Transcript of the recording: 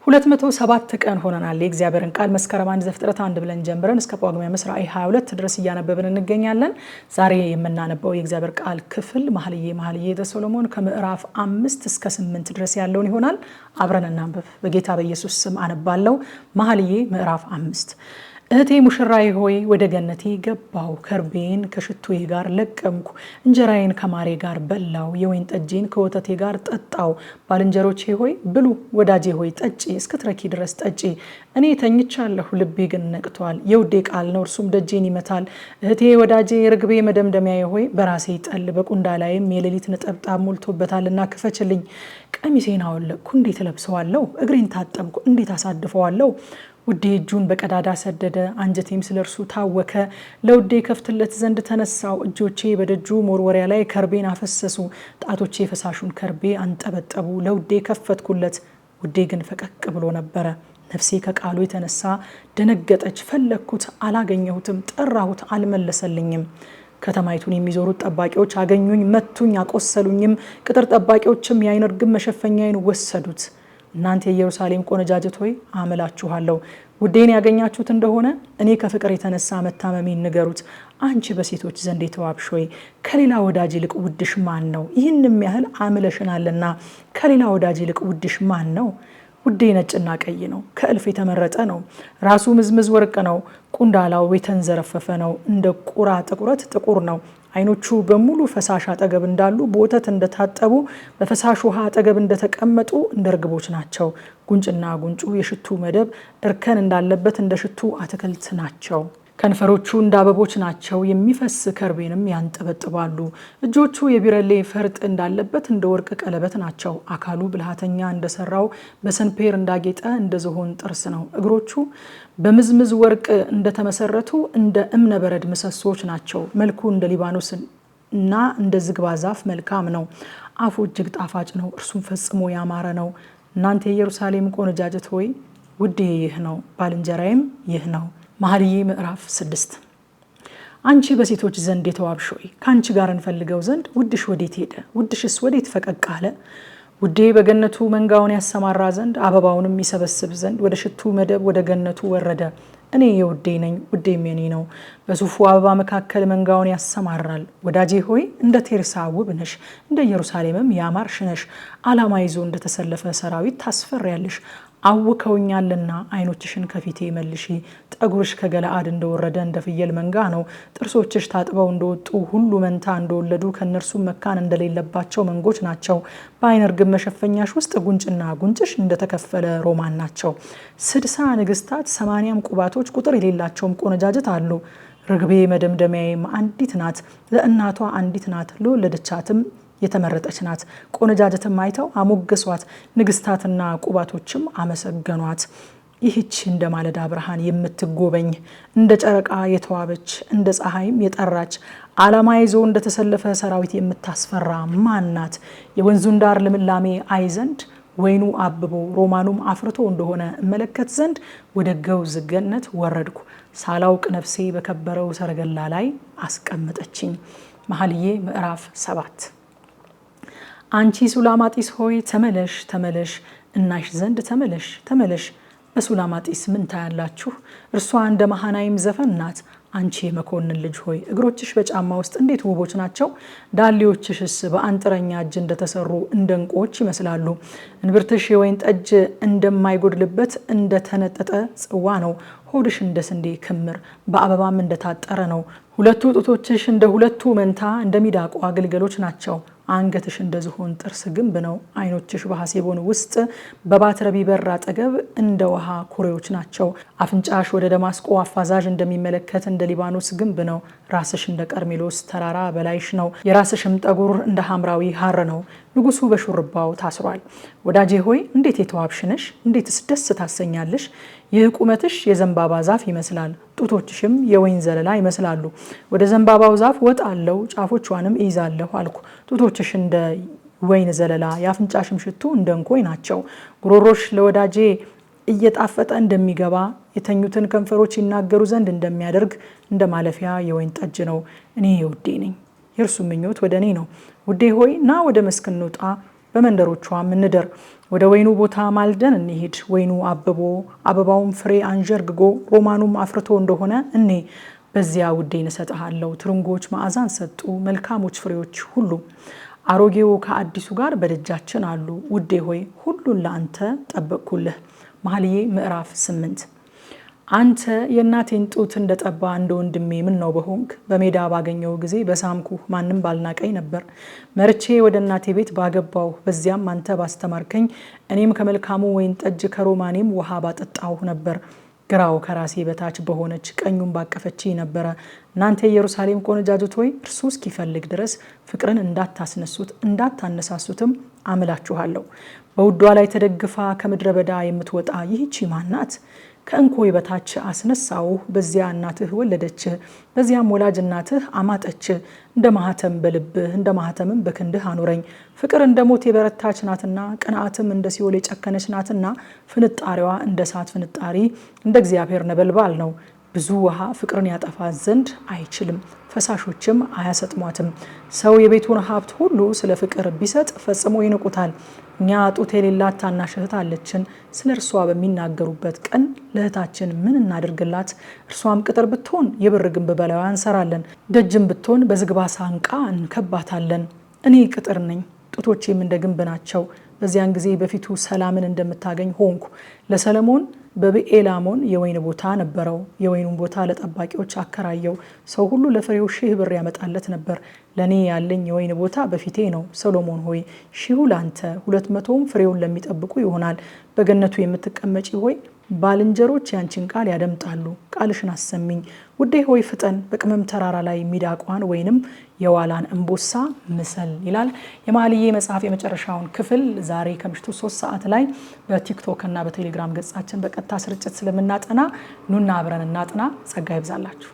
207 ቀን ሆነናል የእግዚአብሔርን ቃል መስከረም 1 ዘፍጥረት 1 ብለን ጀምረን እስከ ጳጉሜ ራዕይ 22 ድረስ እያነበብን እንገኛለን። ዛሬ የምናነበው የእግዚአብሔር ቃል ክፍል መኃልየ ዘሰሎሞን ከምዕራፍ 5 እስከ 8 ድረስ ያለውን ይሆናል። አብረን እናንብብ። በጌታ በኢየሱስ ስም አነባለሁ። መኃልየ ምዕራፍ 5 እህቴ ሙሽራዬ ሆይ ወደ ገነቴ ገባሁ፣ ከርቤን ከሽቱዬ ጋር ለቀምኩ፣ እንጀራዬን ከማሬ ጋር በላው፣ የወይን ጠጄን ከወተቴ ጋር ጠጣው። ባልንጀሮቼ ሆይ ብሉ፣ ወዳጄ ሆይ ጠጪ፣ እስክትረኪ ድረስ ጠጪ። እኔ ተኝቻለሁ፣ ልቤ ግን ነቅቷል። የውዴ ቃል ነው፣ እርሱም ደጄን ይመታል። እህቴ ወዳጄ ርግቤ መደምደሚያዬ ሆይ በራሴ ጠል በቁንዳላይም የሌሊት ነጠብጣብ ሞልቶበታልና ክፈችልኝ። ቀሚሴን አወለቅኩ፣ እንዴት እለብሰዋለሁ? እግሬን ታጠብኩ፣ እንዴት አሳድፈዋለሁ? ውዴ እጁን በቀዳዳ ሰደደ፣ አንጀቴም ስለ እርሱ ታወከ። ለውዴ ከፍትለት ዘንድ ተነሳው፣ እጆቼ በደጁ መወርወሪያ ላይ ከርቤን አፈሰሱ፣ ጣቶቼ ፈሳሹን ከርቤ አንጠበጠቡ። ለውዴ ከፈትኩለት፣ ውዴ ግን ፈቀቅ ብሎ ነበረ። ነፍሴ ከቃሉ የተነሳ ደነገጠች። ፈለግኩት፣ አላገኘሁትም፣ ጠራሁት፣ አልመለሰልኝም። ከተማይቱን የሚዞሩት ጠባቂዎች አገኙኝ፣ መቱኝ፣ አቆሰሉኝም። ቅጥር ጠባቂዎችም የዓይነ ርግብ መሸፈኛዬን ወሰዱት። እናንተ የኢየሩሳሌም ቆነጃጅት ሆይ አምላችኋለሁ፣ ውዴን ያገኛችሁት እንደሆነ እኔ ከፍቅር የተነሳ መታመሜን ንገሩት። አንቺ በሴቶች ዘንድ የተዋብሽ ሆይ ከሌላ ወዳጅ ይልቅ ውድሽ ማን ነው? ይህንም ያህል አምለሽናልና ከሌላ ወዳጅ ይልቅ ውድሽ ማን ነው? ውዴ ነጭና ቀይ ነው፣ ከእልፍ የተመረጠ ነው። ራሱ ምዝምዝ ወርቅ ነው፣ ቁንዳላው የተንዘረፈፈ ነው፣ እንደ ቁራ ጥቁረት ጥቁር ነው። ዓይኖቹ በሙሉ ፈሳሽ አጠገብ እንዳሉ በወተት እንደታጠቡ በፈሳሽ ውሃ አጠገብ እንደተቀመጡ እንደ ርግቦች ናቸው። ጉንጭና ጉንጩ የሽቱ መደብ እርከን እንዳለበት እንደ ሽቱ አትክልት ናቸው። ከንፈሮቹ እንደ አበቦች ናቸው፣ የሚፈስ ከርቤንም ያንጠበጥባሉ። እጆቹ የቢረሌ ፈርጥ እንዳለበት እንደ ወርቅ ቀለበት ናቸው። አካሉ ብልሃተኛ እንደሰራው በሰንፔር እንዳጌጠ እንደ ዝሆን ጥርስ ነው። እግሮቹ በምዝምዝ ወርቅ እንደተመሰረቱ እንደ እብነ በረድ ምሰሶች ናቸው። መልኩ እንደ ሊባኖስ እና እንደ ዝግባ ዛፍ መልካም ነው። አፉ እጅግ ጣፋጭ ነው፣ እርሱም ፈጽሞ ያማረ ነው። እናንተ የኢየሩሳሌም ቆነጃጅት ሆይ ውዴ ይህ ነው፣ ባልንጀራዬም ይህ ነው። መኃልየ ምዕራፍ 6 አንቺ በሴቶች ዘንድ የተዋብሽ ሆይ ከአንቺ ጋር እንፈልገው ዘንድ ውድሽ ወዴት ሄደ? ውድሽስ ወዴት ፈቀቅ አለ? ውዴ በገነቱ መንጋውን ያሰማራ ዘንድ አበባውንም ይሰበስብ ዘንድ ወደ ሽቱ መደብ ወደ ገነቱ ወረደ። እኔ የውዴ ነኝ፣ ውዴም የኔ ነው። በሱፉ አበባ መካከል መንጋውን ያሰማራል። ወዳጄ ሆይ እንደ ቴርሳ ውብ ነሽ፣ እንደ ኢየሩሳሌምም ያማርሽ ነሽ። ዓላማ ይዞ እንደተሰለፈ ሰራዊት ታስፈሪያለሽ። አውከውኛልና ዓይኖችሽን ከፊቴ መልሺ። ጠጉርሽ ከገለአድ እንደወረደ እንደ ፍየል መንጋ ነው። ጥርሶችሽ ታጥበው እንደወጡ ሁሉ መንታ እንደወለዱ ከእነርሱም መካን እንደሌለባቸው መንጎች ናቸው። በዓይነ ርግብ መሸፈኛሽ ውስጥ ጉንጭና ጉንጭሽ እንደተከፈለ ሮማን ናቸው። 60 ንግስታት 80 ቁባቶች ቁጥር የሌላቸውም ቆነጃጅት አሉ። ርግቤ መደምደሚያዬም አንዲት ናት፣ ለእናቷ አንዲት ናት፣ ለወለደቻትም የተመረጠች ናት። ቆነጃጅትም አይተው አሞገሷት፣ ንግስታትና ቁባቶችም አመሰገኗት። ይህች እንደ ማለዳ ብርሃን የምትጎበኝ እንደ ጨረቃ የተዋበች እንደ ፀሐይም የጠራች ዓላማ ይዞ እንደተሰለፈ ሰራዊት የምታስፈራ ማን ናት? የወንዙን ዳር ልምላሜ አይ ዘንድ ወይኑ አብቦ ሮማኑም አፍርቶ እንደሆነ እመለከት ዘንድ ወደ ገውዝ ገነት ወረድኩ። ሳላውቅ ነፍሴ በከበረው ሰረገላ ላይ አስቀመጠችኝ። መኃልየ ምዕራፍ 7 አንቺ ሱላማጢስ ሆይ ተመለሽ፣ ተመለሽ፣ እናሽ ዘንድ ተመለሽ፣ ተመለሽ። በሱላማጢስ ምን ታያላችሁ? እርሷ እንደ መሃናይም ዘፈን ናት። አንቺ የመኮንን ልጅ ሆይ እግሮችሽ በጫማ ውስጥ እንዴት ውቦች ናቸው! ዳሌዎችሽስ በአንጥረኛ እጅ እንደተሰሩ እንደ ዕንቁዎች ይመስላሉ። እንብርትሽ የወይን ጠጅ እንደማይጎድልበት እንደተነጠጠ ጽዋ ነው። ሆድሽ እንደ ስንዴ ክምር በአበባም እንደታጠረ ነው። ሁለቱ ጡቶችሽ እንደ ሁለቱ መንታ እንደ ሚዳቋ ግልገሎች ናቸው። አንገትሽ እንደ ዝሆን ጥርስ ግንብ ነው። ዓይኖችሽ በሐሴቦን ውስጥ በባትረቢ በር አጠገብ እንደ ውሃ ኩሬዎች ናቸው። አፍንጫሽ ወደ ደማስቆ አፋዛዥ እንደሚመለከት እንደ ሊባኖስ ግንብ ነው። ራስሽ እንደ ቀርሜሎስ ተራራ በላይሽ ነው። የራስሽም ጠጉር እንደ ሐምራዊ ሐር ነው። ንጉሱ በሹርባው ታስሯል። ወዳጄ ሆይ እንዴት የተዋብሽ ነሽ! እንዴትስ ደስ ታሰኛለሽ! ይህ ቁመትሽ የዘንባባ ዛፍ ይመስላል፣ ጡቶችሽም የወይን ዘለላ ይመስላሉ። ወደ ዘንባባው ዛፍ ወጣለሁ፣ ጫፎቿንም እይዛለሁ አልኩ። ጡቶችሽ እንደ ወይን ዘለላ፣ የአፍንጫሽም ሽቱ እንደ እንኮይ ናቸው። ጉሮሮሽ ለወዳጄ እየጣፈጠ እንደሚገባ የተኙትን ከንፈሮች ይናገሩ ዘንድ እንደሚያደርግ እንደ ማለፊያ የወይን ጠጅ ነው። እኔ የውዴ ነኝ፣ የእርሱ ምኞት ወደ እኔ ነው። ውዴ ሆይ ና ወደ መስክ እንውጣ፣ በመንደሮቿም እንደር። ወደ ወይኑ ቦታ ማልደን እንሂድ። ወይኑ አብቦ አበባውም ፍሬ አንዠርግጎ ሮማኑም አፍርቶ እንደሆነ እኔ በዚያ ውዴን እሰጥሃለሁ። ትርንጎች መዓዛን ሰጡ፣ መልካሞች ፍሬዎች ሁሉ። አሮጌው ከአዲሱ ጋር በደጃችን አሉ። ውዴ ሆይ ሁሉን ለአንተ ጠበቅኩልህ። መኃልየ ምዕራፍ 8 አንተ የእናቴን ጡት እንደጠባ እንደ ወንድሜ ምን ነው በሆንክ? በሜዳ ባገኘው ጊዜ በሳምኩህ፣ ማንም ባልናቀኝ ነበር። መርቼ ወደ እናቴ ቤት ባገባሁ፣ በዚያም አንተ ባስተማርከኝ፣ እኔም ከመልካሙ ወይን ጠጅ ከሮማኔም ውሃ ባጠጣሁ ነበር። ግራው ከራሴ በታች በሆነች ቀኙን ባቀፈች ነበረ። እናንተ የኢየሩሳሌም ቆነጃጅት ሆይ እርሱ እስኪፈልግ ድረስ ፍቅርን እንዳታስነሱት እንዳታነሳሱትም አምላችኋለሁ። በውዷ ላይ ተደግፋ ከምድረ በዳ የምትወጣ ይህቺ ማናት? ከእንኮይ በታች አስነሳው፣ በዚያ እናትህ ወለደችህ፣ በዚያም ወላጅ እናትህ አማጠችህ። እንደ ማህተም በልብህ እንደ ማህተምም በክንድህ አኑረኝ። ፍቅር እንደ ሞት የበረታች ናትና፣ ቅንዓትም እንደ ሲኦል የጨከነች ናትና፣ ፍንጣሪዋ እንደ እሳት ፍንጣሪ እንደ እግዚአብሔር ነበልባል ነው። ብዙ ውሃ ፍቅርን ያጠፋት ዘንድ አይችልም፣ ፈሳሾችም አያሰጥሟትም። ሰው የቤቱን ሀብት ሁሉ ስለ ፍቅር ቢሰጥ ፈጽሞ ይንቁታል። እኛ ጡት የሌላት ታናሽ እህት አለችን። ስለ እርሷ በሚናገሩበት ቀን ለእህታችን ምን እናድርግላት? እርሷም ቅጥር ብትሆን የብር ግንብ በላይዋ እንሰራለን፣ ደጅም ብትሆን በዝግባ ሳንቃ እንከባታለን። እኔ ቅጥር ነኝ፣ ጡቶቼም እንደ ግንብ ናቸው። በዚያን ጊዜ በፊቱ ሰላምን እንደምታገኝ ሆንኩ። ለሰለሞን በብኤላሞን የወይን ቦታ ነበረው። የወይኑን ቦታ ለጠባቂዎች አከራየው። ሰው ሁሉ ለፍሬው 1000 ብር ያመጣለት ነበር። ለኔ ያለኝ የወይን ቦታ በፊቴ ነው። ሰሎሞን ሆይ 1000 ላንተ 200ም ፍሬውን ለሚጠብቁ ይሆናል። በገነቱ የምትቀመጪ ሆይ ባልንጀሮች ያንቺን ቃል ያደምጣሉ። ቃልሽን አሰሚኝ። ውዴ ሆይ ፍጠን፣ በቅመም ተራራ ላይ ሚዳቋን ወይንም የዋላን እንቦሳ ምሰል ይላል። የመኃልየ መጽሐፍ የመጨረሻውን ክፍል ዛሬ ከምሽቱ 3 ሰዓት ላይ በቲክቶክ እና በቴሌግራም ገጻችን በቀጥታ ስርጭት ስለምናጠና ኑና አብረን እናጥና። ጸጋ ይብዛላችሁ።